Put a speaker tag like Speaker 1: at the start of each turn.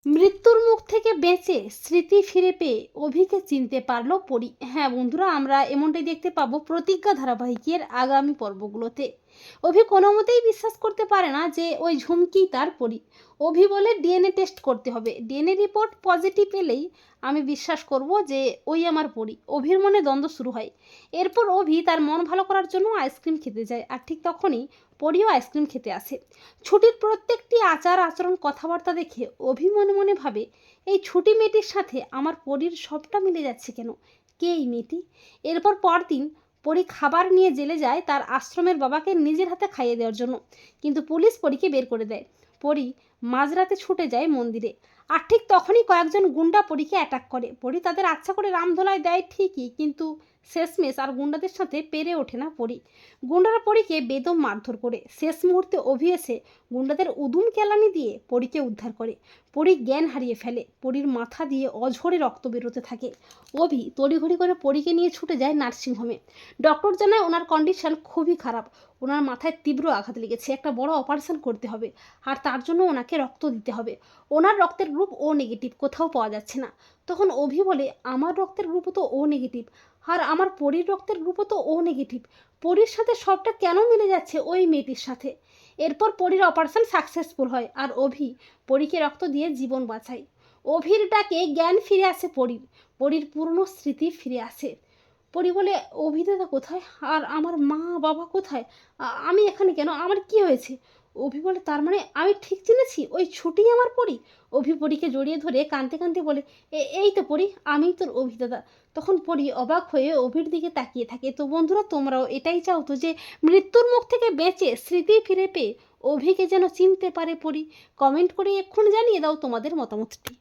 Speaker 1: মৃত্যুর মুখ থেকে বেঁচে স্মৃতি ফিরে পেয়ে অভিকে চিনতে পারলো পরী। হ্যাঁ বন্ধুরা, আমরা এমনটাই দেখতে পাবো প্রতিজ্ঞা ধারাবাহিকের আগামী পর্বগুলোতে। অভি কোনো মতেই বিশ্বাস করতে পারে না যে ওই ঝুমকি তার পরী। অভি বলে ডিএনএ টেস্ট করতে হবে, ডিএনএ রিপোর্ট পজিটিভ এলেই আমি বিশ্বাস করব যে ওই আমার পরী। অভির মনে দ্বন্দ্ব শুরু হয়। এরপর অভি তার মন ভালো করার জন্য আইসক্রিম খেতে যায়, আর ঠিক তখনই পরীও আইসক্রিম খেতে আসে। ছুটির প্রত্যেকটি আচার আচরণ কথাবার্তা দেখে অভি মনে মনে ভাবে, এই ছুটি মেয়েটির সাথে আমার পরীর সবটা মিলে যাচ্ছে কেন, কে এই মেয়েটি। এরপর পরদিন পরী খাবার নিয়ে জেলে যায় তার আশ্রমের বাবাকে নিজের হাতে খাইয়ে দেওয়ার জন্য, কিন্তু পুলিশ পরীকে বের করে দেয়। পরী মাঝরাতে ছুটে যায় মন্দিরে, আর ঠিক তখনই কয়েকজন গুন্ডা পরীকে অ্যাটাক করে। পরী তাদের আচ্ছা করে রামধোলাই দেয় ঠিকই, কিন্তু শেষমেশ আর গুন্ডাদের সাথে পেরে ওঠে না পরী। গুন্ডারা পরীকে বেদম মারধর করে। শেষ মুহূর্তে অভি এসে গুন্ডাদের উদুম কেলানি দিয়ে পরীকে উদ্ধার করে। পরী জ্ঞান হারিয়ে ফেলে, পরীর মাথা দিয়ে অঝরে রক্ত বেরোতে থাকে। অভি তড়িঘড়ি করে পরীকে নিয়ে ছুটে যায় নার্সিংহোমে। ডক্টর জানায় ওনার কন্ডিশন খুবই খারাপ, ওনার মাথায় তীব্র আঘাত লেগেছে, একটা বড় অপারেশন করতে হবে, আর তার জন্য ওনাকে রক্ত দিতে হবে। ওনার রক্তের গ্রুপ ও নেগেটিভ, কোথাও পাওয়া যাচ্ছে না। তখন অভি বলে, আমার রক্তের গ্রুপও তো ও নেগেটিভ, আর আমার পরীর রক্তের গ্রুপও তো ও নেগেটিভ, পরীর সাথে সবটা কেন মিলে যাচ্ছে ওই মেয়েটির সাথে। এরপর পরীর অপারেশন সাকসেসফুল হয়, আর অভি পরীকে রক্ত দিয়ে জীবন বাঁচায়। অভির ডাকে জ্ঞান ফিরে আসে পরীর, পরীর পুরনো স্মৃতি ফিরে আসে। পরী বলে, অভি দাদা কোথায়, আর আমার মা বাবা কোথায়, আমি এখানে কেন, আমার কি হয়েছে। অভি বলে, তার মানে আমি ঠিক চিনেছি, ওই ছুটি আমার পরী। অভি পরীকে জড়িয়ে ধরে কাঁদতে কাঁদতে বলে, এই তো পরী, আমিই তোর অভি দাদা। তখন পরী অবাক হয়ে অভির দিকে তাকিয়ে থাকে। তো বন্ধুরা, তোমরাও এটাই চাও তো যে মৃত্যুর মুখ থেকে বেঁচে স্মৃতি ফিরে পেয়ে অভিকে যেন চিনতে পারে পরী? কমেন্ট করে এক্ষুনি জানিয়ে দাও তোমাদের মতামতটি।